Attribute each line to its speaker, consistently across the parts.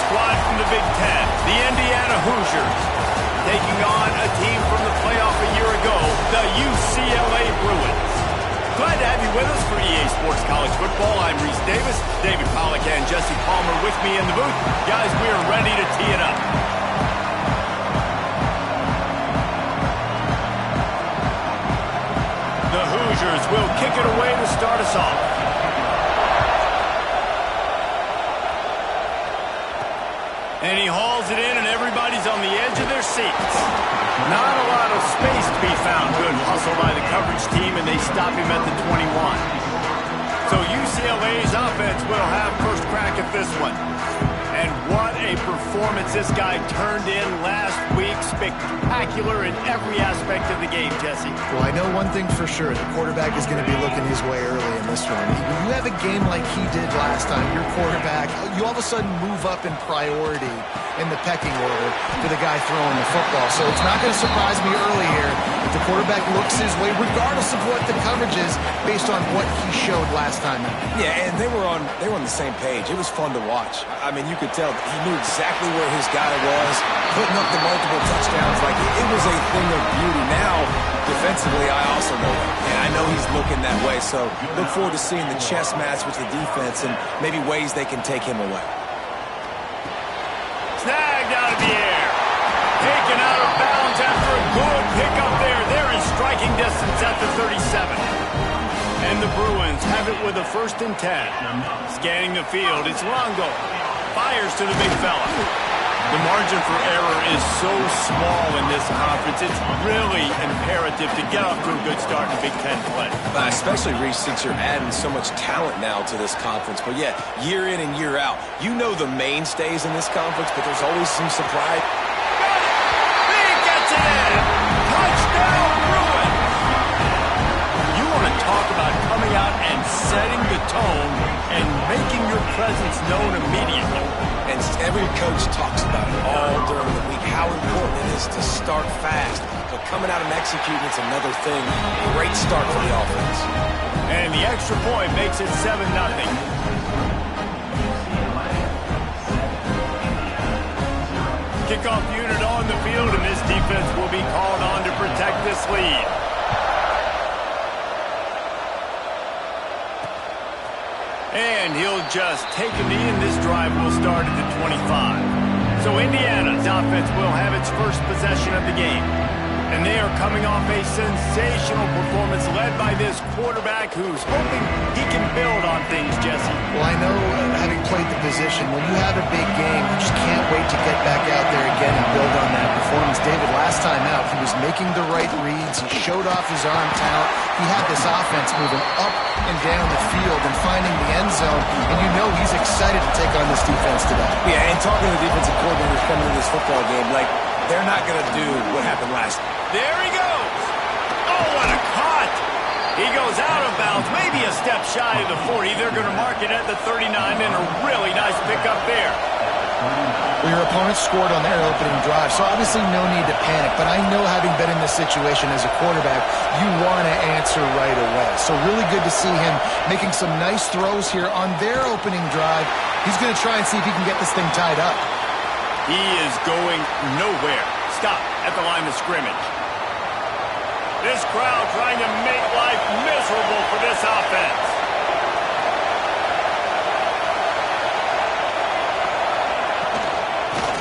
Speaker 1: squad from the Big Ten, the Indiana Hoosiers, taking on a team from the playoff a year ago, the UCLA Bruins. Glad to have you with us for EA Sports College Football. I'm Reese Davis, David Pollack and Jesse Palmer with me in the booth. Guys, we are ready to tee it up. The Hoosiers will kick it away to start us off. And he hauls it in, and everybody's on the edge of their seats. Not a lot of space to be found. Good hustle by the coverage team, and they stop him at the 21. So UCLA's offense will have first crack at this one. And what a performance this guy turned in last week. Spectacular in every aspect of the game, Jesse.
Speaker 2: Well, I know one thing for sure. The quarterback is going to be looking his way early in this one. When you have a game like he did last time, your quarterback, you all of a sudden move up in priority in the pecking order to the guy throwing the football. So it's not going to surprise me early here if the quarterback looks his way, regardless of what the coverage is, based on what he showed last time.
Speaker 3: Yeah, and they were on the same page. It was fun to watch. I mean, you could tell he knew exactly where his guy was, putting up the multiple touchdowns. Like, it was a thing of beauty. Now, defensively, I also know that. And I know he's looking that way. So look forward to seeing the chess match with the defense and maybe ways they can take him away.
Speaker 1: Snagged out of the air. Taken out of bounds after a good pickup there. They're in striking distance at the 37. And the Bruins have it with a 1st and 10. Scanning the field, it's Longo. Fires to the big fella. The margin for error is so small in this conference. It's really imperative to get off to a good start in Big Ten play.
Speaker 3: Especially, Reece, since you're adding so much talent now to this conference. But, yeah, year in and year out, you know the mainstays in this conference, but there's always some surprise.
Speaker 1: Got it! He gets it in! Touchdown, Bruins! You want to talk about coming out and setting the tone and making your presence known immediately.
Speaker 3: And every coach talks about it all during the week, how important it is to start fast. But coming out and executing, it's another thing. Great start for the offense.
Speaker 1: And the extra point makes it 7-0. Kickoff unit on the field, and this defense will be called on to protect this lead. And he'll just take a knee, and this drive will start at the 25. So Indiana's offense will have its first possession of the game. And they are coming off a sensational performance led by this quarterback who's hoping he can build on things, Jesse.
Speaker 2: Well, I know, having played the position, when you have a big game, you just can't wait to get back out there again and build on that performance. David, last time out, he was making the right reads. He showed off his arm talent. He had this offense moving up and down the field and finding the end zone. And you know he's excited to take on this defense today.
Speaker 3: Yeah, and talking to the defensive coordinators coming into this football game, like, they're not going to do what happened last time.
Speaker 1: There he goes. Oh, what a cut. He goes out of bounds, maybe a step shy of the 40. They're going to mark it at the 39, and a really nice pickup there.
Speaker 2: Well, your opponent scored on their opening drive, so obviously no need to panic. But I know, having been in this situation as a quarterback, you want to answer right away. So really good to see him making some nice throws here on their opening drive. He's going to try and see if he can get this thing tied up.
Speaker 1: He is going nowhere. Stop at the line of scrimmage. This crowd trying to make life miserable for this offense.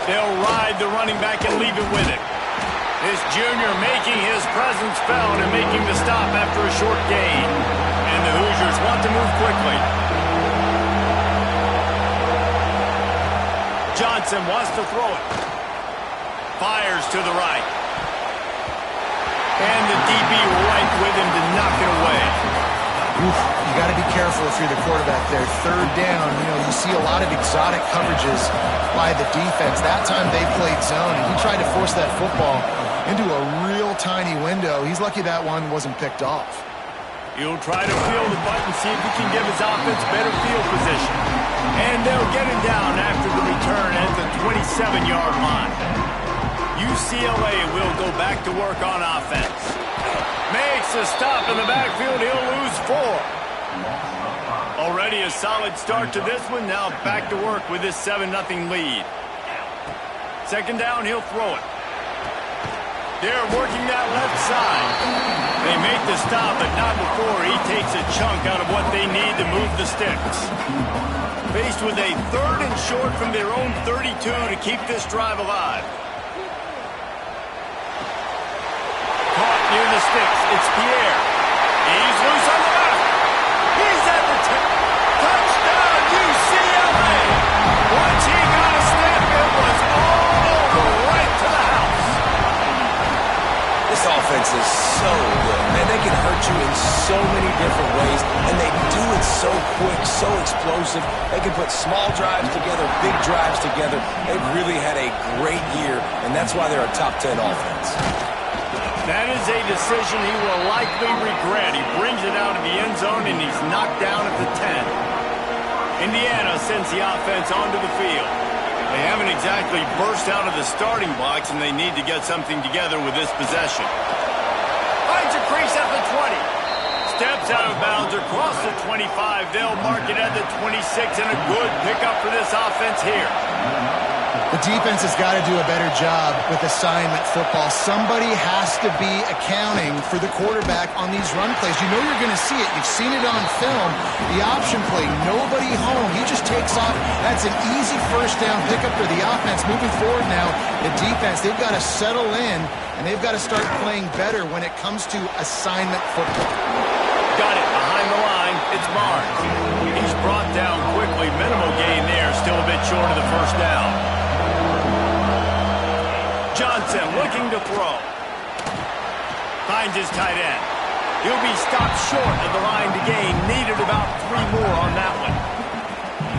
Speaker 1: They'll ride the running back and leave it with him. This junior making his presence felt and making the stop after a short gain. And the Hoosiers want to move quickly. Johnson wants to throw it. Fires to the right. And the DB right with him to knock it away.
Speaker 2: Oof, you got to be careful if you're the quarterback there. 3rd down, you see a lot of exotic coverages by the defense. That time they played zone, and he tried to force that football into a real tiny window. He's lucky that one wasn't picked off.
Speaker 1: He'll try to feel the button, see if he can give his offense better field position. And they'll get him down after the return at the 27-yard line. UCLA will go back to work on offense. Makes a stop in the backfield. He'll lose 4. Already a solid start to this one. Now back to work with this 7-0 lead. Second down, he'll throw it. They're working that left side. They make the stop, but not before he takes a chunk out of what they need to move the sticks. Faced with a 3rd and short from their own 32 to keep this drive alive. Caught near the sticks. It's Pierre. He's loose on the left. He's at the 10. Touchdown, UCLA. Once he got a step, it was all over, right to the house.
Speaker 3: This offense is so good, man. They can hurt you in so many different ways, and they do it so quick, so explosive. They can put small drives together, big drives together. They've really had a great year, and that's why they're a top 10 offense.
Speaker 1: That is a decision he will likely regret. He brings it out of the end zone, and he's knocked down at the 10. Indiana sends the offense onto the field. They haven't exactly burst out of the starting blocks, and they need to get something together with this possession. Finds a crease at the 20. Steps out of bounds across the 25. They'll mark it at the 26, and a good pickup for this offense here.
Speaker 2: The defense has got to do a better job with assignment football. Somebody has to be accounting for the quarterback on these run plays. You know you're going to see it. You've seen it on film. The option play, nobody home. He just takes off. That's an easy first down pickup for the offense. Moving forward now, the defense, they've got to settle in, and they've got to start playing better when it comes to assignment football.
Speaker 1: Got it behind the line. It's Barnes. He's brought down quickly. Minimal gain there. Still a bit short of the first down. Johnson looking to throw. Finds his tight end. He'll be stopped short of the line to gain. Needed about 3 more on that one.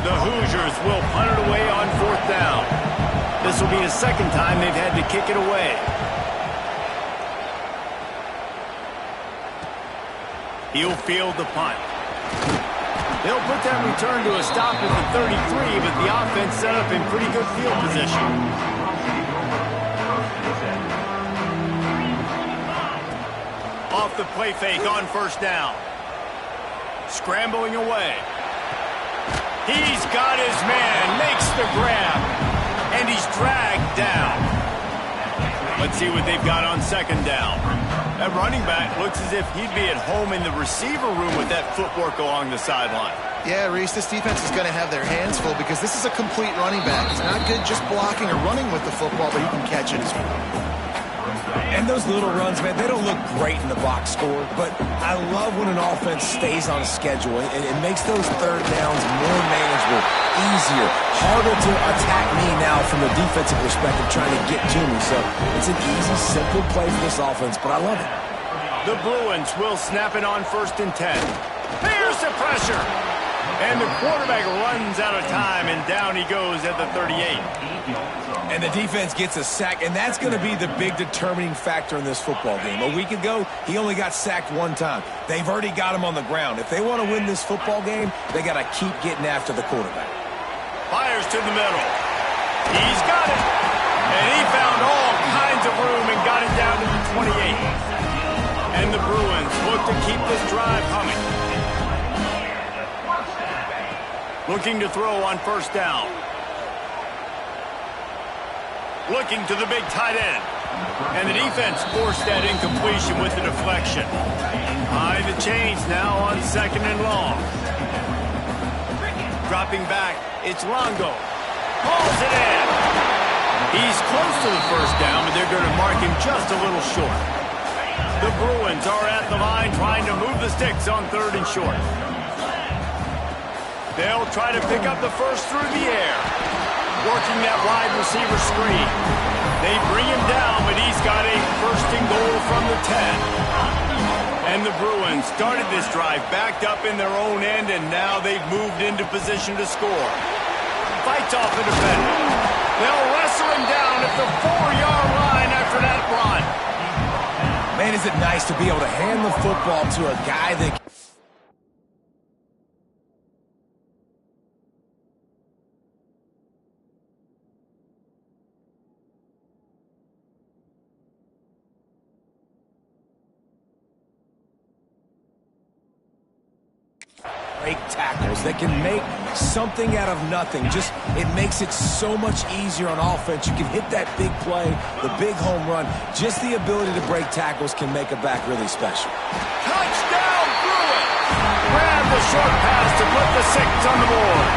Speaker 1: The Hoosiers will punt it away on 4th down. This will be the second time they've had to kick it away. He'll field the punt. They'll put that return to a stop at the 33, but the offense set up in pretty good field position. Off the play fake on 1st down. Scrambling away. He's got his man, makes the grab, and he's dragged down. Let's see what they've got on 2nd down. That running back looks as if he'd be at home in the receiver room with that footwork along the sideline.
Speaker 2: Yeah, Reese, this defense is going to have their hands full because this is a complete running back. He's not good just blocking or running with the football, but he can catch it as well.
Speaker 3: And those little runs, man, they don't look great in the box score, but I love when an offense stays on a schedule, and it makes those 3rd downs more manageable, easier, harder to attack me now from a defensive perspective trying to get to me. So it's an easy, simple play for this offense, but I love it.
Speaker 1: The Bruins will snap it on 1st and 10. Here's the pressure. And the quarterback runs out of time, and down he goes at the 38.
Speaker 3: And the defense gets a sack, and that's going to be the big determining factor in this football game. A week ago, he only got sacked 1 time. They've already got him on the ground. If they want to win this football game, they got to keep getting after the quarterback.
Speaker 1: Fires to the middle. He's got it. And he found all kinds of room and got it down to the 28. And the Bruins look to keep this drive humming. Looking to throw on 1st down. Looking to the big tight end. And the defense forced that incompletion with the deflection. Behind the chains now on 2nd and long. Dropping back, it's Longo. Hauls it in. He's close to the first down, but they're going to mark him just a little short. The Bruins are at the line trying to move the sticks on 3rd and short. They'll try to pick up the first through the air. Working that wide receiver screen. They bring him down, but he's got a 1st and goal from the 10. And the Bruins started this drive backed up in their own end, and now they've moved into position to score. Fights off the defender. They'll wrestle him down at the 4-yard line after that run.
Speaker 3: Man, is it nice to be able to hand the football to a guy that... break tackles, that can make something out of nothing. Just, it makes it so much easier on offense. You can hit that big play, the big home run. Just the ability to break tackles can make a back really special.
Speaker 1: Touchdown, Bruins! Grab the short pass to put the 6 on the board.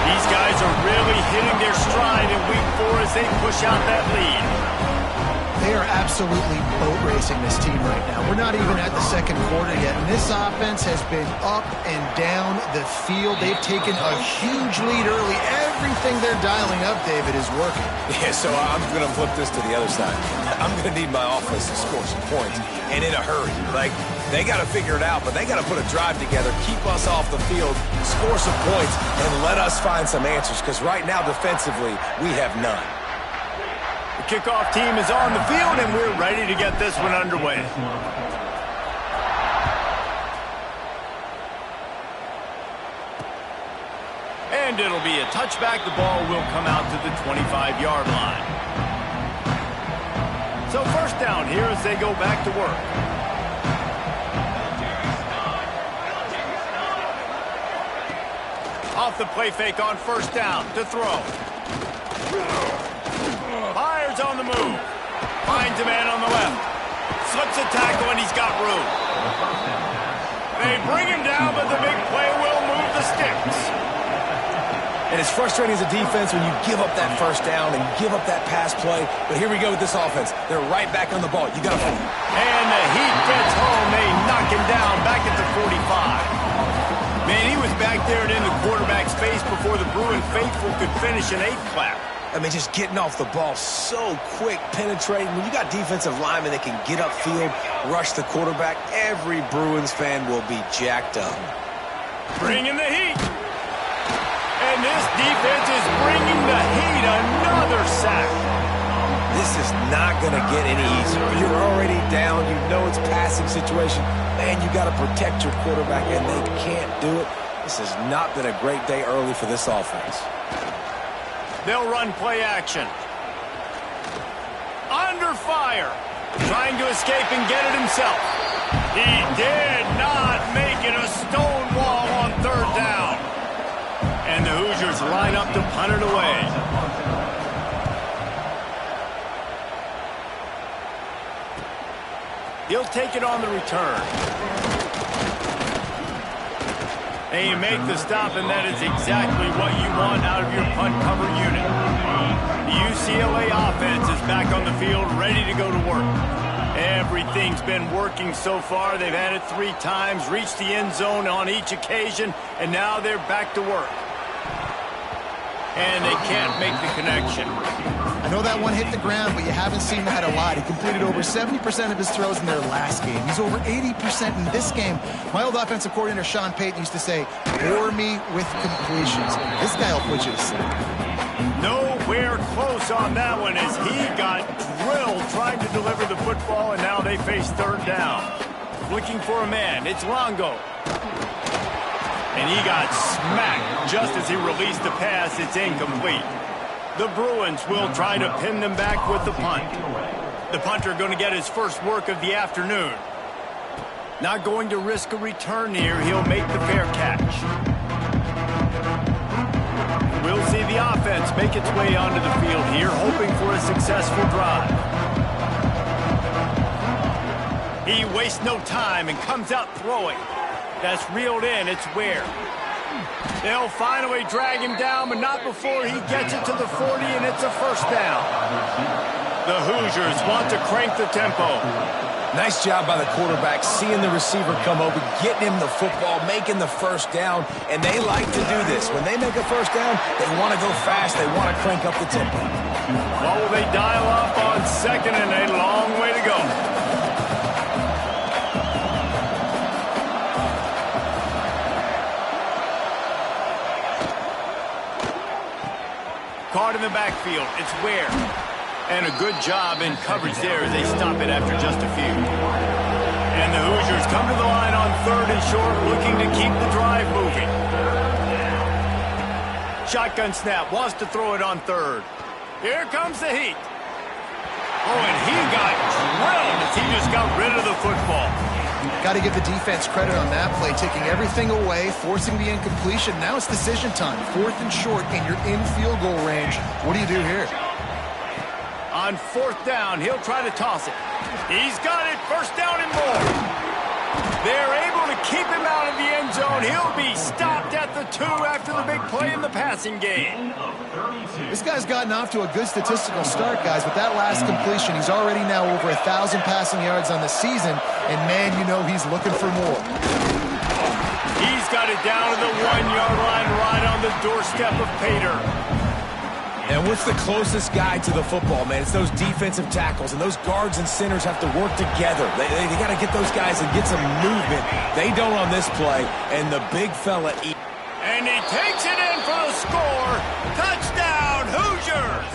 Speaker 1: These guys are really hitting their stride in week 4 as they push out that lead.
Speaker 2: They are absolutely boat racing this team right now. We're not even at the second quarter yet, and this offense has been up and down the field. They've taken a huge lead early. Everything they're dialing up, David, is working.
Speaker 3: Yeah, so I'm going to flip this to the other side. I'm going to need my offense to score some points, and in a hurry. Like, they got to figure it out, but they got to put a drive together, keep us off the field, score some points, and let us find some answers, because right now, defensively, we have none.
Speaker 1: The kickoff team is on the field, and we're ready to get this one underway. And it'll be a touchback. The ball will come out to the 25-yard line. So first down here as they go back to work. Off the play fake on first down to throw. Fires on the move. Finds a man on the left. Slips a tackle, and he's got room. They bring him down, but the big play will move the sticks.
Speaker 3: And it's frustrating as a defense when you give up that first down and give up that pass play. But here we go with this offense. They're right back on the ball. You got to.
Speaker 1: And the heat gets home. They knock him down back at the 45. Man, he was back there and in the quarterback's face before the Bruin faithful could finish an 8-clap.
Speaker 3: I mean, just getting off the ball so quick, penetrating. When you got defensive linemen that can get upfield, rush the quarterback, every Bruins fan will be jacked up.
Speaker 1: Bringing the heat. And this defense is bringing the heat. Another sack.
Speaker 3: This is not going to get any easier. You're already down. You know it's a passing situation. Man, you got to protect your quarterback, and they can't do it. This has not been a great day early for this offense.
Speaker 1: They'll run play action. Under fire. Trying to escape and get it himself. He did not make it. A stone wall on third down. And the Hoosiers line up to punt it away. He'll take it on the return. And you make the stop, and that is exactly what you want out of your punt cover unit. The UCLA offense is back on the field, ready to go to work. Everything's been working so far. They've had it 3 times, reached the end zone on each occasion, and now they're back to work. And they can't make the connection.
Speaker 2: I know that one hit the ground, but you haven't seen that a lot. He completed over 70% of his throws in their last game. He's over 80% in this game. My old offensive coordinator, Sean Payton, used to say, bore me with completions. This guy will put you to sleep.
Speaker 1: Nowhere close on that one as he got drilled trying to deliver the football, and now they face third down. Looking for a man. It's Longo. And he got smacked just as he released the pass. It's incomplete. The Bruins will try to pin them back with the punt. The punter going to get his first work of the afternoon. Not going to risk a return here. He'll make the fair catch. We'll see the offense make its way onto the field here, hoping for a successful drive. He wastes no time and comes out throwing. That's reeled in. It's Ware. They'll finally drag him down, but not before he gets it to the 40, and it's a first down. The Hoosiers want to crank the tempo.
Speaker 3: Nice job by the quarterback, seeing the receiver come over, getting him the football, making the first down, and they like to do this. When they make a first down, they want to go fast. They want to crank up the tempo.
Speaker 1: What will they dial up on second, and a long way to go. Caught in the backfield. It's Ware. And a good job in coverage there as they stop it after just a few. And the Hoosiers come to the line on third and short, looking to keep the drive moving. Shotgun snap. Wants to throw it on third. Here comes the heat. Oh, and he got drilled as he just got rid of the football.
Speaker 2: Got to give the defense credit on that play, taking everything away, forcing the incompletion. Now it's decision time. 4th and short, and you're in field goal range. What do you do here?
Speaker 1: On 4th down, he'll try to toss it. He's got it. 1st down and more. They're able to keep him out of the end zone. He'll be stopped at the 2 after the big play in the passing game.
Speaker 2: This guy's gotten off to a good statistical start, guys. With that last completion, he's already now over 1,000 passing yards on the season. And, man, you know he's looking for more.
Speaker 1: He's got it down to the 1-yard line right on the doorstep of Pater.
Speaker 3: And what's the closest guy to the football, man? It's those defensive tackles, and those guards and centers have to work together. They got to get those guys and get some movement. They don't on this play, and the big fella...
Speaker 1: And he takes it in for the score. Touchdown, Hoosiers!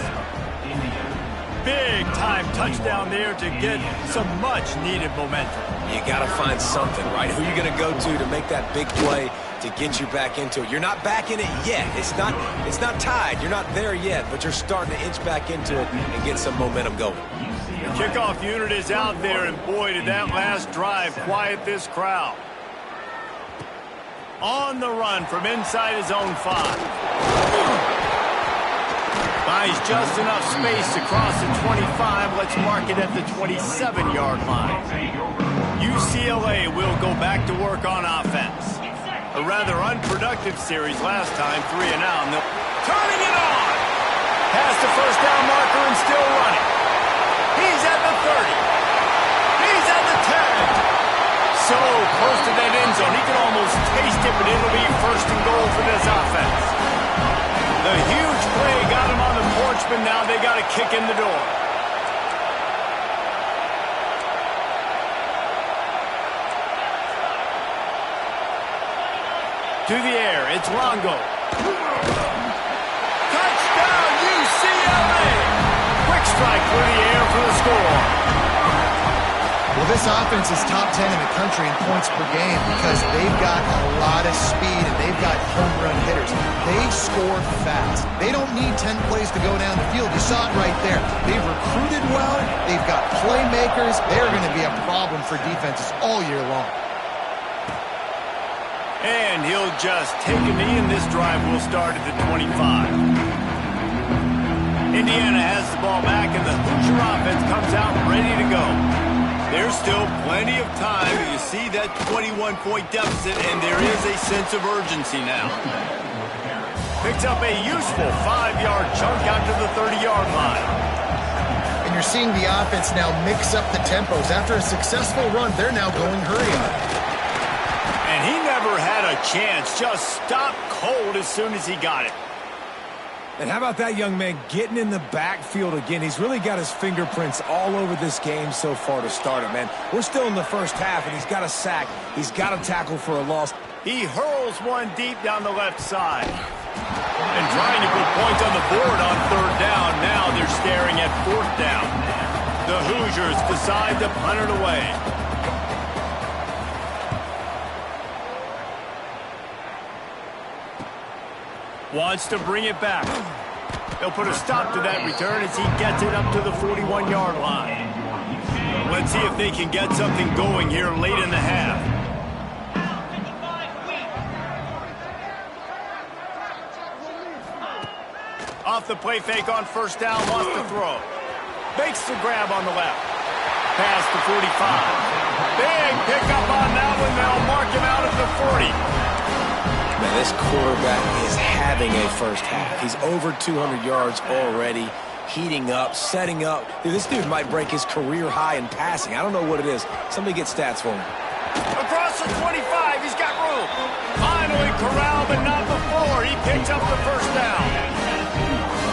Speaker 1: Big-time touchdown there to get some much-needed momentum.
Speaker 3: You got to find something, right? Who are you going to go to make that big play to get you back into it? You're not back in it yet. It's not tied. You're not there yet, but you're starting to inch back into it and get some momentum going.
Speaker 1: The kickoff unit is out there, and boy, did that last drive quiet this crowd. On the run from inside his own 5. Buys just enough space to cross the 25. Let's mark it at the 27-yard line. UCLA will go back to work on offense. A rather unproductive series last time, 3 and out. And turning it on. Past the 1st down marker and still running. He's at the 30. He's at the 10. So close to that end zone. He can almost taste it, but it'll be 1st and goal for this offense. The huge play got him on the porch, but now they got a kick in the door. To the air, it's Longo. Touchdown, UCLA! Quick strike through the air for the score.
Speaker 2: Well, this offense is top 10 in the country in points per game because they've got a lot of speed and they've got home run hitters. They score fast. They don't need 10 plays to go down the field. You saw it right there. They've recruited well. They've got playmakers. They're going to be a problem for defenses all year long.
Speaker 1: And he'll just take a knee, and this drive will start at the 25. Indiana has the ball back, and the Hoosier offense comes out ready to go. There's still plenty of time. You see that 21-point deficit, and there is a sense of urgency now. Picks up a useful 5-yard chunk out to the 30-yard line.
Speaker 2: And you're seeing the offense now mix up the tempos. After a successful run, they're now going hurry-up.
Speaker 1: And he never had a chance. Just stopped cold as soon as he got it.
Speaker 3: And how about that young man getting in the backfield again? He's really got his fingerprints all over this game so far to start it, man. We're still in the first half, and he's got a sack. He's got a tackle for a loss.
Speaker 1: He hurls one deep down the left side. And trying to put points on the board on 3rd down. Now they're staring at 4th down. The Hoosiers decide to punt it away. Wants to bring it back. They'll put a stop to that return as he gets it up to the 41-yard line. Let's see if they can get something going here late in the half. Off the play fake on 1st down, wants to throw. Makes the grab on the left. Past the 45. Big pickup on that one. They'll mark him out at the 40.
Speaker 3: Man, this quarterback is having a first half. He's over 200 yards already, heating up, setting up. Dude, this dude might break his career high in passing. I don't know what it is. Somebody get stats for him.
Speaker 1: Across the 25, he's got room. Finally corralled, but not before. He picks up the 1st down.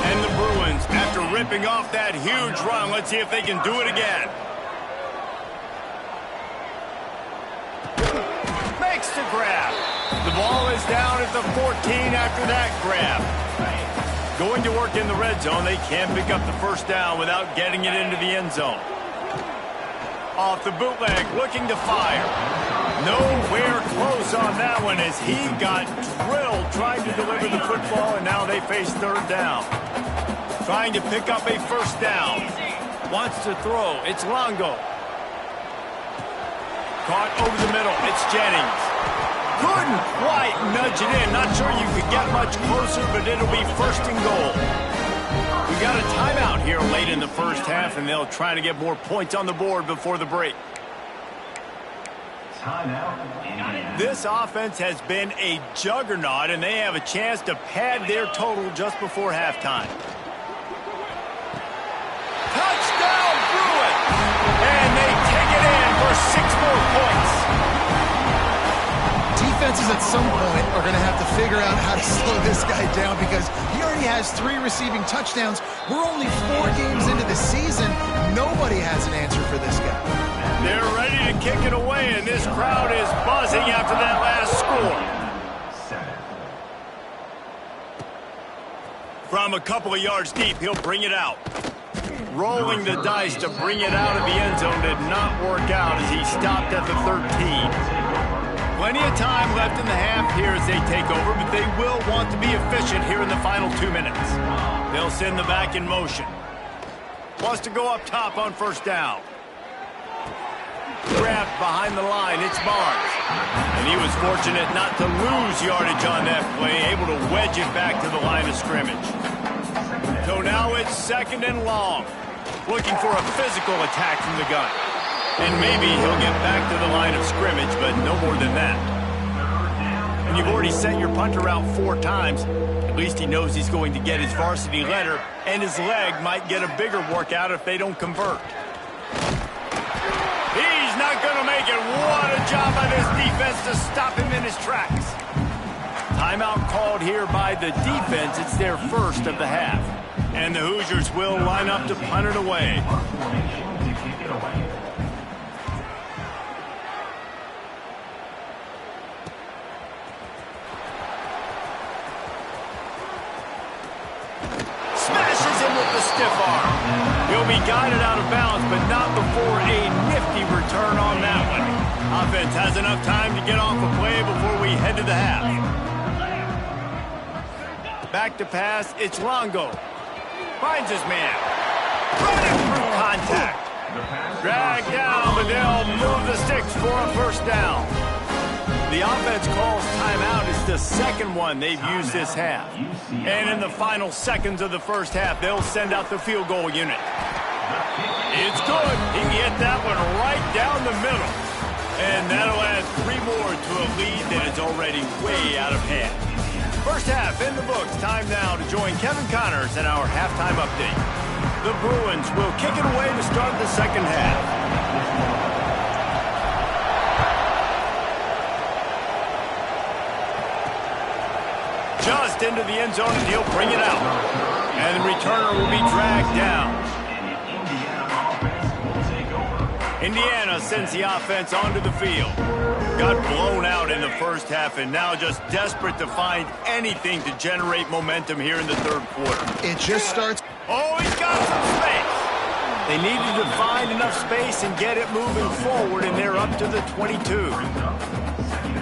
Speaker 1: And the Bruins, after ripping off that huge run, let's see if they can do it again. Makes the grab. The ball is down at the 14 after that grab. Going to work in the red zone. They can't pick up the 1st down without getting it into the end zone. Off the bootleg, looking to fire. Nowhere close on that one as he got drilled trying to deliver the football, and now they face 3rd down. Trying to pick up a 1st down. Wants to throw. It's Longo. Caught over the middle. It's Jennings. Couldn't quite nudge it in. Not sure you could get much closer, but it'll be first and goal. We got a timeout here late in the first half, and they'll try to get more points on the board before the break. This offense has been a juggernaut, and they have a chance to pad their total just before halftime. Touchdown, Bruins! And they take it in for 6 more points.
Speaker 2: Defenses at some point are going to have to figure out how to slow this guy down because he already has 3 receiving touchdowns. We're only 4 games into the season. Nobody has an answer for this guy.
Speaker 1: They're ready to kick it away, and this crowd is buzzing after that last score. From a couple of yards deep, he'll bring it out. Rolling the dice to bring it out of the end zone did not work out as he stopped at the 13. Plenty of time left in the half here as they take over, but they will want to be efficient here in the final 2 minutes. They'll send the back in motion. Wants to go up top on first down. Grabbed behind the line, it's Barnes. And he was fortunate not to lose yardage on that play, able to wedge it back to the line of scrimmage. So now it's second and long. Looking for a physical attack from the gun. And maybe he'll get back to the line of scrimmage, but no more than that. And you've already sent your punter out 4 times. At least he knows he's going to get his varsity letter, and his leg might get a bigger workout if they don't convert. He's not going to make it. What a job by this defense to stop him in his tracks. Timeout called here by the defense. It's their first of the half. And the Hoosiers will line up to punt it away. Smashes him with the stiff arm. He'll be guided out of bounds, but not before a nifty return on that one. Offense has enough time to get off a play before we head to the half. Back to pass, it's Longo. Finds his man. Running through contact. Dragged down, but they'll move the sticks for a first down. The offense calls timeout. It's the second one they've used this half. And in the final seconds of the first half, they'll send out the field goal unit. It's good. He hit that one right down the middle. And that'll add 3 more to a lead that is already way out of hand. First half in the books. Time now to join Kevin Connors in our halftime update. The Bruins will kick it away to start the second half. Just into the end zone, and he'll bring it out. And the returner will be dragged down. Indiana sends the offense onto the field. Got blown out in the first half, and now just desperate to find anything to generate momentum here in the third quarter.
Speaker 2: It just starts.
Speaker 1: Oh, he's got some space. They needed to find enough space and get it moving forward, and they're up to the 22.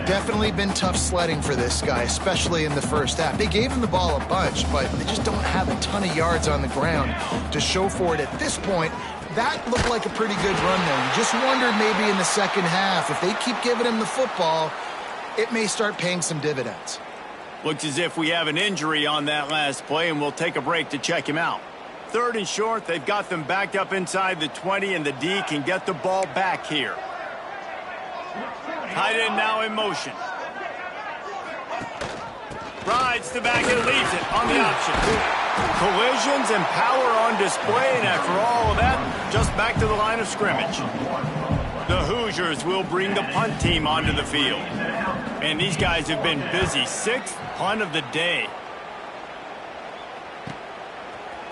Speaker 2: Definitely been tough sledding for this guy, especially in the first half. They gave him the ball a bunch, but they just don't have a ton of yards on the ground to show for it at this point. That looked like a pretty good run there. You just wondered maybe in the second half, if they keep giving him the football, it may start paying some dividends.
Speaker 1: Looks as if we have an injury on that last play, and we'll take a break to check him out. Third and short, they've got them backed up inside the 20, and the D can get the ball back here. Tight end now in motion. Rides the back and leaves it on the option. Collisions and power on display, and after all of that, just back to the line of scrimmage. The Hoosiers will bring the punt team onto the field. And these guys have been busy. 6th punt of the day.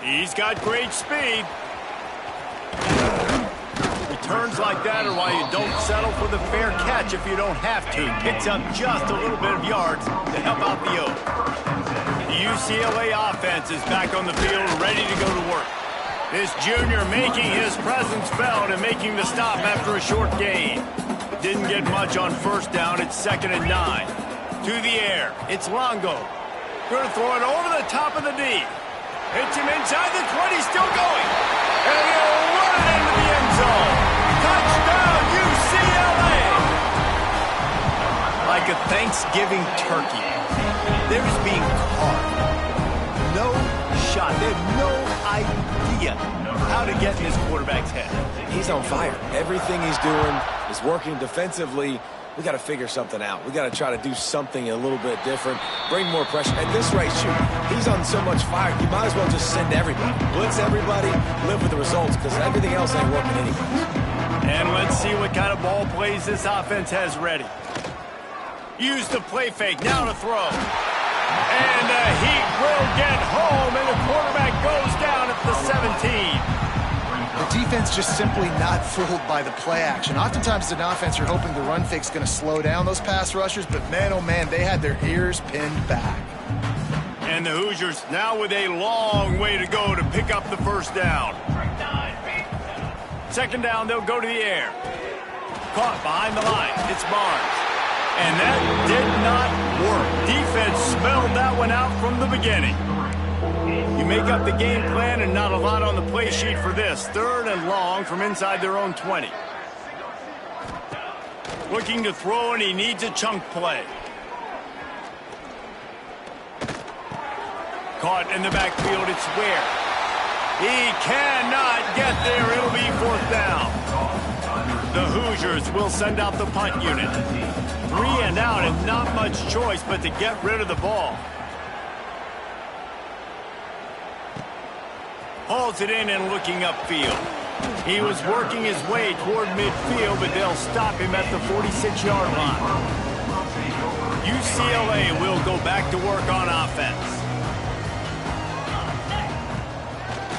Speaker 1: He's got great speed. Returns like that are why you don't settle for the fair catch if you don't have to. Picks up just a little bit of yards to help out the Oak. The UCLA offense is back on the field, ready to go to work. This junior making his presence felt and making the stop after a short gain. Didn't get much on first down. It's 2nd and 9. To the air. It's Longo. Going to throw it over the top of the D. Hits him inside the 20, still going. And he'll run it into the end zone. Touchdown, UCLA! like a Thanksgiving turkey. They're just being caught. No shot. They have no idea how to get in this quarterback's head.
Speaker 3: He's on fire. Everything he's doing is working defensively. We got to figure something out. We got to try to do something a little bit different, bring more pressure. At this rate, shoot, he's on so much fire, you might as well just send everybody. Blitz everybody, live with the results, because everything else ain't working anyway.
Speaker 1: And let's see what kind of ball plays this offense has ready. Use the play fake, now to throw. And the Heat will get home, and the quarterback goes down at the 17.
Speaker 2: The defense just simply not fooled by the play action. Oftentimes as an offense, you're hoping the run fake's going to slow down those pass rushers, but man, oh man, they had their ears pinned back.
Speaker 1: And the Hoosiers now with a long way to go to pick up the first down. Second down, they'll go to the air. Caught behind the line. It's Barnes. And that did not work. Defense smelled that one out from the beginning. You make up the game plan and not a lot on the play sheet for this. Third and long from inside their own 20. Looking to throw, and he needs a chunk play. Caught in the backfield, it's Ware. He cannot get there. It'll be fourth down. The Hoosiers will send out the punt unit. 3 and out and not much choice but to get rid of the ball. Hauls it in and looking upfield. He was working his way toward midfield, but they'll stop him at the 46-yard line. UCLA will go back to work on offense.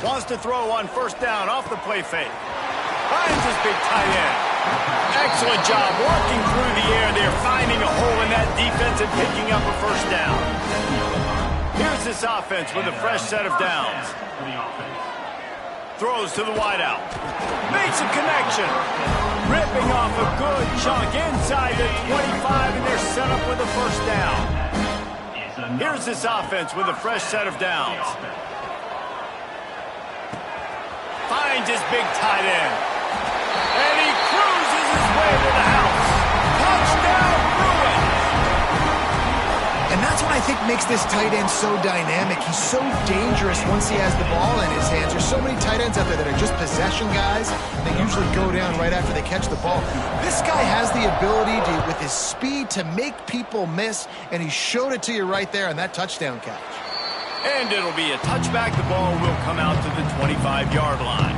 Speaker 1: Wants to throw on first down off the play fake. Finds his big tight end. Excellent job working through the air. They're finding a hole in that defense and picking up a first down. Here's this offense with a fresh set of downs. Throws to the wideout. Makes a connection. Ripping off a good chunk inside the 25, and they're set up with a first down. Here's this offense with a fresh set of downs. Finds his big tight end. And he cruises his way to the house. Touchdown, Bruins!
Speaker 2: And that's what I think makes this tight end so dynamic. He's so dangerous once he has the ball in his hands. There's so many tight ends out there that are just possession guys. They usually go down right after they catch the ball. This guy has the ability to, with his speed, to make people miss, and he showed it to you right there on that touchdown catch.
Speaker 1: And it'll be a touchback. The ball will come out to the 25-yard line.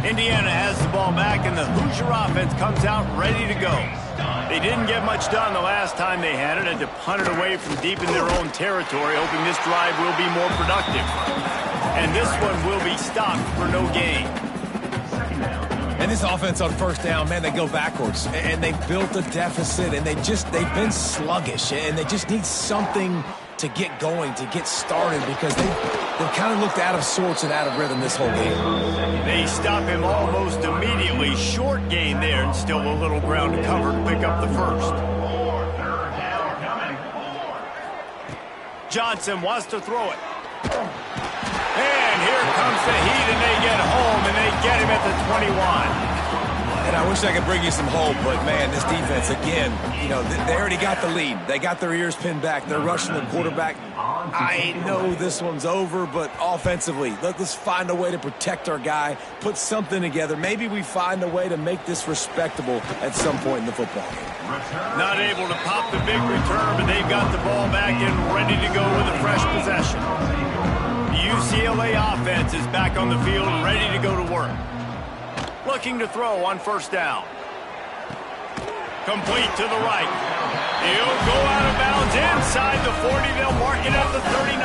Speaker 1: Indiana has the ball back, and the Hoosier offense comes out ready to go. They didn't get much done the last time they had it, and to punt it away from deep in their own territory, hoping this drive will be more productive. And this one will be stopped for no gain.
Speaker 3: And this offense on first down, man, they go backwards. And they built a deficit, and they've been sluggish, and they just need something to get going, to get started, because they've kind of looked out of sorts and out of rhythm this whole game.
Speaker 1: They stop him almost immediately. Short gain there, and still a little ground to cover to pick up the first. Johnson wants to throw it. And here comes the Heat, and they get home, and they get him at the 21.
Speaker 3: And I wish I could bring you some hope, but, man, this defense, again, you know, they already got the lead. They got their ears pinned back. They're rushing the quarterback. I know this one's over, but offensively, let's find a way to protect our guy, put something together. Maybe we find a way to make this respectable at some point in the football game.
Speaker 1: Not able to pop the big return, but they've got the ball back and ready to go with a fresh possession. The UCLA offense is back on the field, ready to go to work. Looking to throw on first down. Complete to the right. He'll go out of bounds inside the 40. They'll mark it at the 39.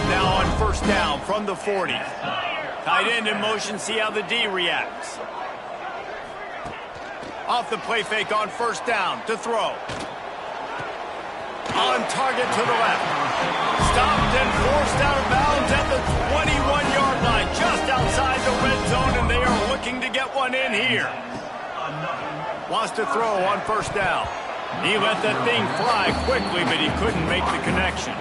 Speaker 1: Now on first down from the 40. Tight end in motion, see how the D reacts. Off the play fake on first down to throw. On target to the left. Stopped and forced out of bounds at the 21-yard line, just outside the red zone, and they are looking to get one in here. Wants to throw on first down. He let that thing fly quickly, but he couldn't make the connection.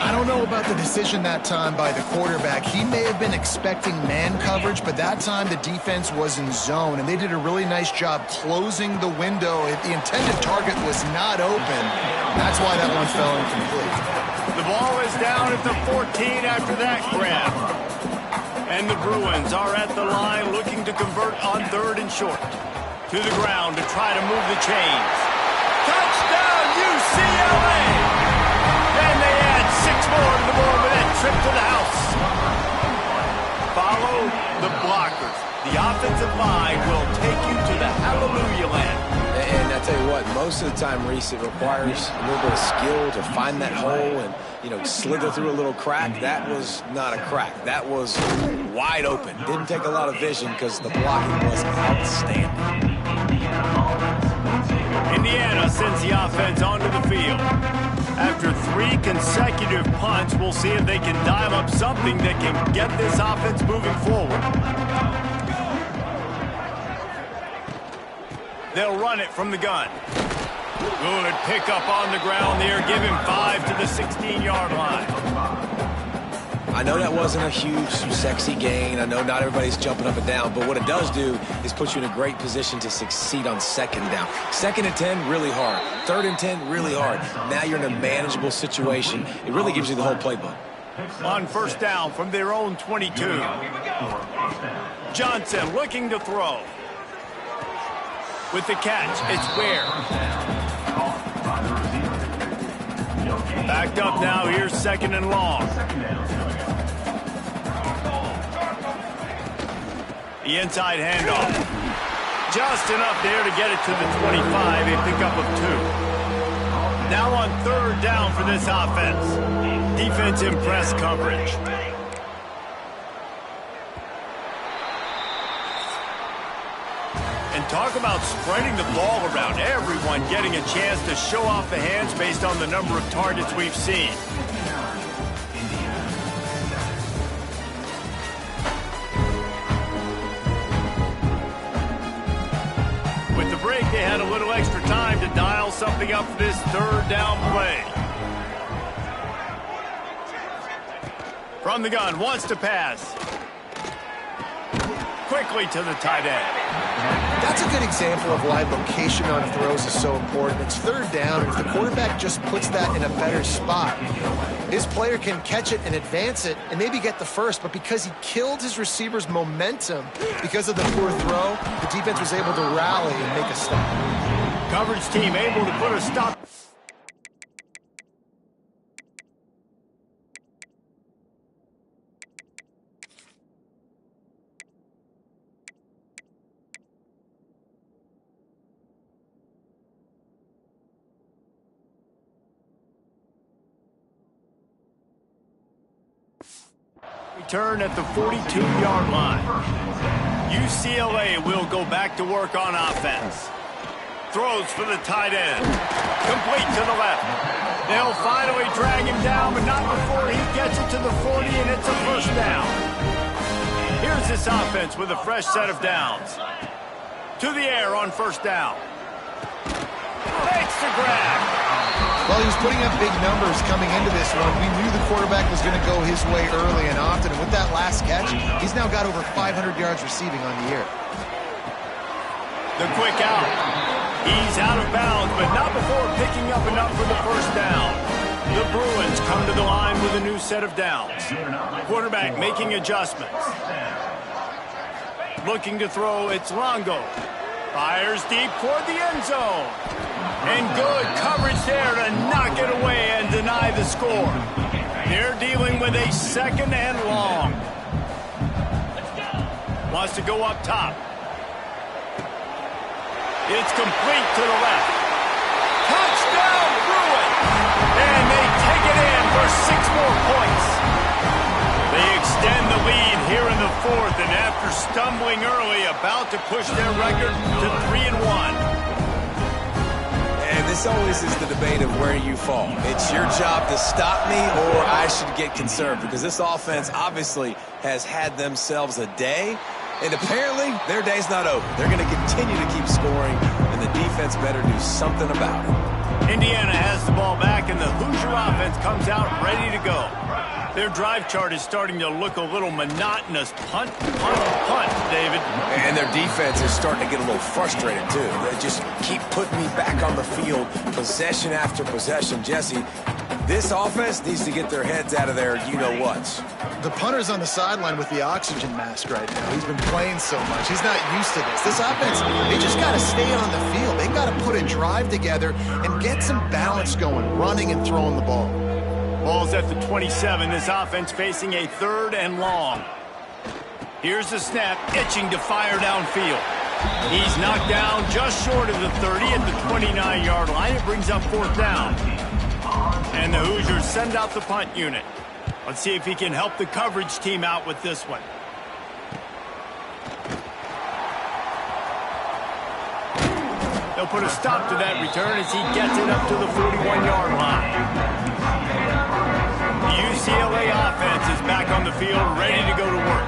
Speaker 2: I don't know about the decision that time by the quarterback. He may have been expecting man coverage, but that time the defense was in zone, and they did a really nice job closing the window. The intended target was not open. That's why that one fell incomplete.
Speaker 1: The ball is down at the 14 after that grab. And the Bruins are at the line looking to convert on 3rd and short. To the ground to try to move the chains. Touchdown, UCLA! And they add 6 more to the board with that trip to the house. Follow the blockers. The offensive line will take you to the hallelujah land.
Speaker 3: And I tell you what, most of the time, Reese, it requires a little bit of skill to find that hole and, slither through a little crack. That was not a crack. That was wide open. Didn't take a lot of vision because the blocking was outstanding.
Speaker 1: Indiana sends the offense onto the field. After 3 consecutive punts, we'll see if they can dial up something that can get this offense moving forward. They'll run it from the gun. Good pickup on the ground there. Give him 5 to the 16-yard line.
Speaker 3: I know that wasn't a huge, sexy gain. I know not everybody's jumping up and down, but what it does do is put you in a great position to succeed on 2nd down. 2nd and 10, really hard. 3rd and 10, really hard. Now you're in a manageable situation. It really gives you the whole playbook.
Speaker 1: On 1st down from their own 22. Johnson looking to throw. With the catch, it's Ware. Backed up now, here's 2nd and long. The inside handoff. Just enough there to get it to the 25, a pickup of 2. Now on 3rd down for this offense. Defense in press coverage. And talk about spreading the ball around. Everyone getting a chance to show off the hands based on the number of targets we've seen. With the break, they had a little extra time to dial something up for this 3rd down play. From the gun, wants to pass. Quickly to the tight end.
Speaker 2: That's a good example of why location on throws is so important. It's 3rd down, and if the quarterback just puts that in a better spot, his player can catch it and advance it and maybe get the first, but because he killed his receiver's momentum because of the poor throw, the defense was able to rally and make a stop.
Speaker 1: Coverage team able to put a stop. Return at the 42-yard line. UCLA will go back to work on offense. Throws for the tight end. Complete to the left. They'll finally drag him down, but not before he gets it to the 40, and it's a 1st down. Here's this offense with a fresh set of downs. To the air on 1st down. Makes the grab.
Speaker 2: Well, he was putting up big numbers coming into this one. We knew the quarterback was going to go his way early and often, and with that last catch, he's now got over 500 yards receiving on the year.
Speaker 1: The quick out. He's out of bounds, but not before picking up enough for the 1st down. The Bruins come to the line with a new set of downs. Quarterback making adjustments. Looking to throw, it's Longo. Fires deep toward the end zone. And good coverage there to knock it away and deny the score. They're dealing with a 2nd and long. Wants to go up top. It's complete to the left. Touchdown, Bruins! And they take it in for 6 more points. They extend the lead here in the 4th, and after stumbling early, about to push their record to 3-1.
Speaker 3: And this always is the debate of where you fall. It's your job to stop me, or I should get conserved, because this offense obviously has had themselves a day, and apparently their day's not over. They're going to continue to keep scoring, and the defense better do something about it.
Speaker 1: Indiana has the ball back, and the Hoosier offense comes out ready to go. Their drive chart is starting to look a little monotonous. Punt, punt, punt, David.
Speaker 3: And their defense is starting to get a little frustrated, too. They just keep putting me back on the field, possession after possession. Jesse, this offense needs to get their heads out of their you-know-whats.
Speaker 2: The punter's on the sideline with the oxygen mask right now. He's been playing so much. He's not used to this. This offense, they just got to stay on the field. They've got to put a drive together and get some balance going, running and throwing the ball.
Speaker 1: Ball's at the 27. This offense facing a 3rd and long. Here's the snap, itching to fire downfield. He's knocked down just short of the 30 at the 29-yard line. It brings up 4th down. And the Hoosiers send out the punt unit. Let's see if he can help the coverage team out with this one. They'll put a stop to that return as he gets it up to the 41-yard line. The UCLA offense is back on the field, ready to go to work.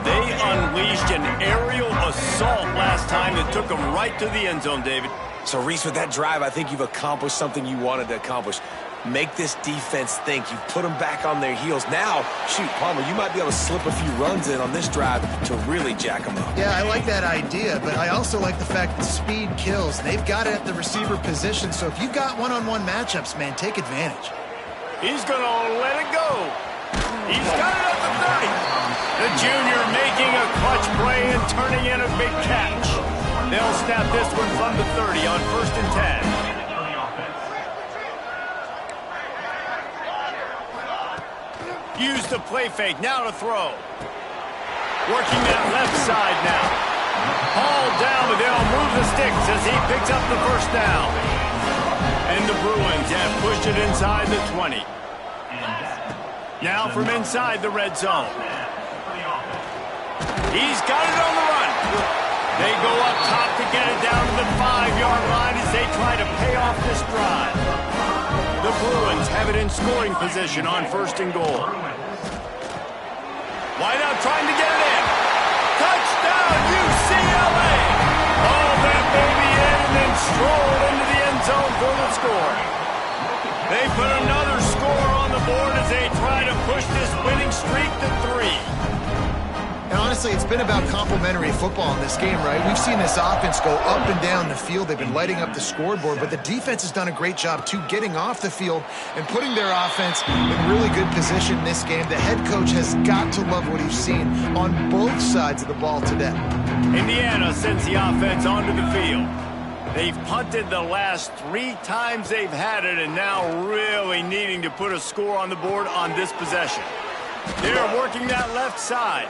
Speaker 1: They unleashed an aerial assault last time that took them right to the end zone, David.
Speaker 3: So, Reese, with that drive, I think you've accomplished something you wanted to accomplish. Make this defense think. You've put them back on their heels. Now, shoot, Palmer, you might be able to slip a few runs in on this drive to really jack them up.
Speaker 2: Yeah, I like that idea, but I also like the fact that speed kills. They've got it at the receiver position, so if you've got one-on-one matchups, man, take advantage.
Speaker 1: He's going to let it go. He's got it at the 30. The junior making a clutch play and turning in a big catch. They'll snap this one from the 30 on 1st and 10. Use the play fake, now to throw. Working that left side now. Hauled down, but they'll move the sticks as he picks up the 1st down. And the Bruins have pushed it inside the 20. Now from inside the red zone. He's got it on the run. They go up top to get it down to the 5-yard line as they try to pay off this drive. The Bruins have it in scoring position on 1st and goal. Wideout trying to get it in. Touchdown, UCLA! Oh, that baby in and then strolled into the end zone for the score. They put another score on the board as they try to push this winning streak to 3.
Speaker 2: And honestly, it's been about complementary football in this game, right? We've seen this offense go up and down the field. They've been lighting up the scoreboard, but the defense has done a great job, too, getting off the field and putting their offense in really good position in this game. The head coach has got to love what he's seen on both sides of the ball today.
Speaker 1: Indiana sends the offense onto the field. They've punted the last 3 times they've had it, and now really needing to put a score on the board on this possession. They're working that left side.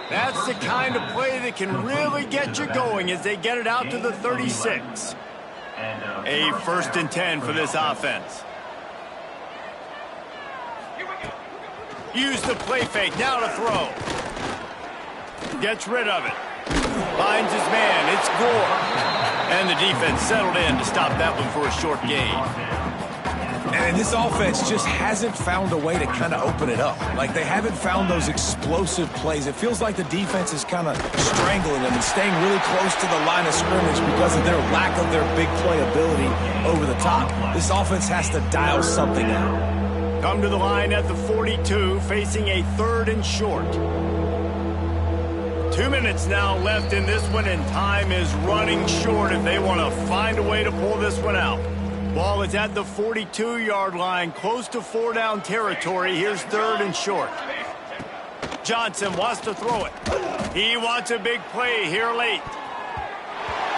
Speaker 1: That's the kind of play that can really get you going as they get it out to the 36. A 1st and 10 for this offense. Use the play fake, now to throw. Gets rid of it. Finds his man, it's Gore. And the defense settled in to stop that one for a short gain.
Speaker 3: And this offense just hasn't found a way to kind of open it up. Like, they haven't found those explosive plays. It feels like the defense is kind of strangling them and staying really close to the line of scrimmage because of their lack of their big play ability over the top. This offense has to dial something out.
Speaker 1: Come to the line at the 42, facing a 3rd and short. 2 minutes now left in this one, and time is running short if they want to find a way to pull this one out. Ball is at the 42-yard line, close to 4-down territory. Here's 3rd and short. Johnson wants to throw it. He wants a big play here late.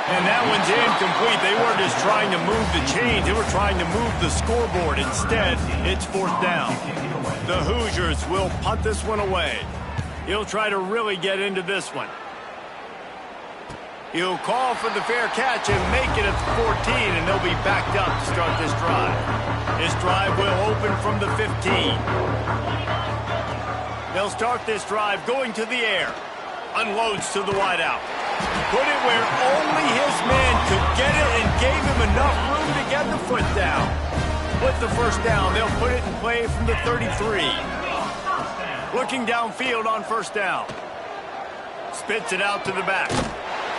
Speaker 1: And that one's incomplete. They weren't just trying to move the chains. They were trying to move the scoreboard. Instead, it's 4th down. The Hoosiers will punt this one away. He'll try to really get into this one. He'll call for the fair catch and make it at the 14, and they'll be backed up to start this drive. This drive will open from the 15. They'll start this drive going to the air. Unloads to the wideout. Put it where only his man could get it and gave him enough room to get the foot down. With the 1st down, they'll put it in play from the 33. Looking downfield on 1st down. Spits it out to the back.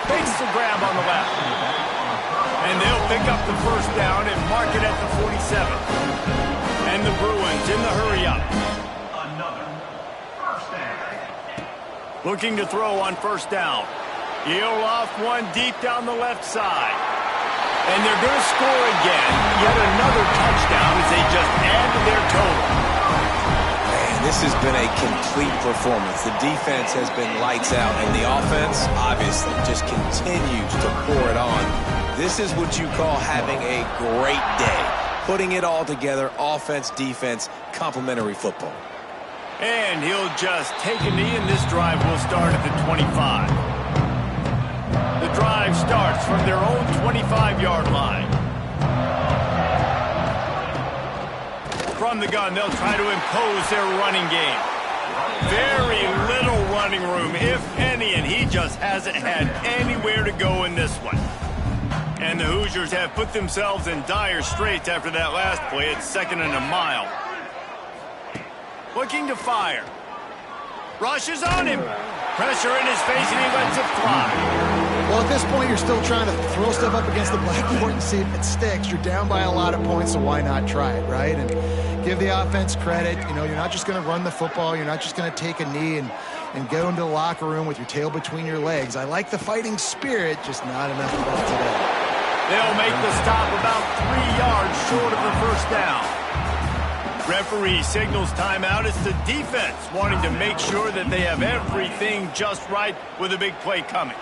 Speaker 1: Makes the grab on the left. And they'll pick up the first down and mark it at the 47. And the Bruins in the hurry up.
Speaker 4: Another first down.
Speaker 1: Looking to throw on first down. He'll off one deep down the left side. And they're going to score again. Yet another touchdown as they just add to their total.
Speaker 3: Man, this has been a complete performance. The defense has been lights out, and the offense, obviously, just continues to pour it on. This is what you call having a great day. Putting it all together, offense, defense, complementary football.
Speaker 1: And he'll just take a knee, and this drive will start at the 25. The drive starts from their own 25-yard line. From the gun, they'll try to impose their running game. Very little running room, if any, and he just hasn't had anywhere to go in this one. And the Hoosiers have put themselves in dire straits after that last play. It's 2nd and a mile. Looking to fire. Rushes on him. Pressure in his face, and he lets it fly.
Speaker 2: Well, at this point, you're still trying to throw stuff up against the blackboard and see if it sticks. You're down by a lot of points, so why not try it, right? And give the offense credit. You know, you're not just going to run the football. You're not just going to take a knee and go into the locker room with your tail between your legs. I like the fighting spirit, just not enough of that today.
Speaker 1: They'll make the stop about 3 yards short of the first down. Referee signals timeout. It's the defense wanting to make sure that they have everything just right with a big play coming.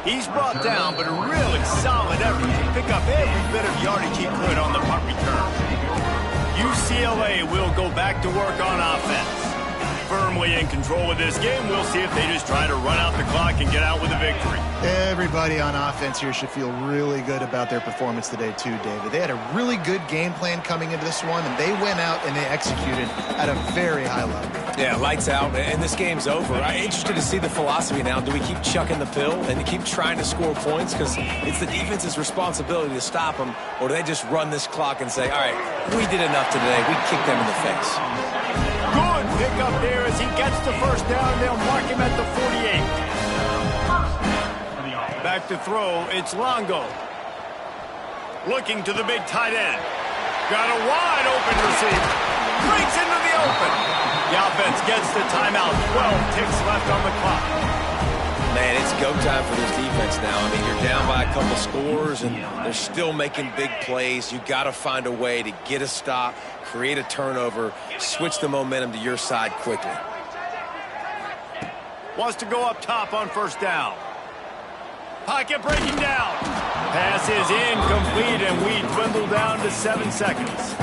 Speaker 1: He's brought down, but a really solid effort to pick up every bit of yardage he could on the punt return. UCLA will go back to work on offense. Firmly in control of this game. We'll see if they just try to run out the clock and get out with a victory.
Speaker 2: Everybody on offense here should feel really good about their performance today too, David. They had a really good game plan coming into this one, and they went out and they executed at a very high level.
Speaker 3: Yeah, lights out, and this game's over. I'm interested to see the philosophy now. Do we keep chucking the pill and keep trying to score points because it's the defense's responsibility to stop them, or do they just run this clock and say, all right, we did enough today. We kicked them in the face.
Speaker 1: Good pick up there as he gets the first down. They'll mark him at the 48. Back to throw. It's Longo. Looking to the big tight end. Got a wide open receiver. Breaks into the open. The offense gets the timeout. 12 ticks left on the clock.
Speaker 3: Man, it's go time for this defense now. I mean, you're down by a couple scores, and they're still making big plays. You got to find a way to get a stop, create a turnover, switch the momentum to your side quickly.
Speaker 1: Wants to go up top on first down. Pocket breaking down. Pass is incomplete, and we dwindle down to 7 seconds.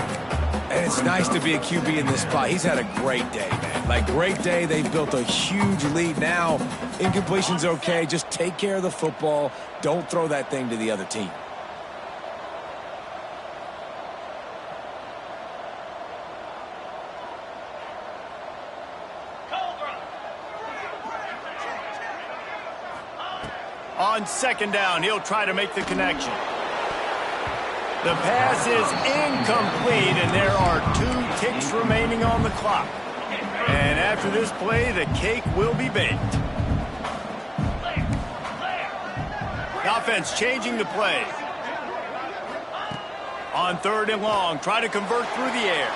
Speaker 3: And it's nice to be a QB in this spot. He's had a great day, man. Like, great day. They've built a huge lead. Now, incompletion's okay. Just take care of the football. Don't throw that thing to the other team.
Speaker 1: On second down, he'll try to make the connection. The pass is incomplete, and there are 2 ticks remaining on the clock. And after this play, the cake will be baked. The offense changing the play. On 3rd and long, try to convert through the air.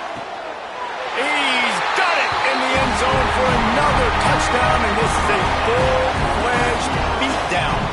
Speaker 1: He's got it in the end zone for another touchdown, and this is a full-fledged beatdown.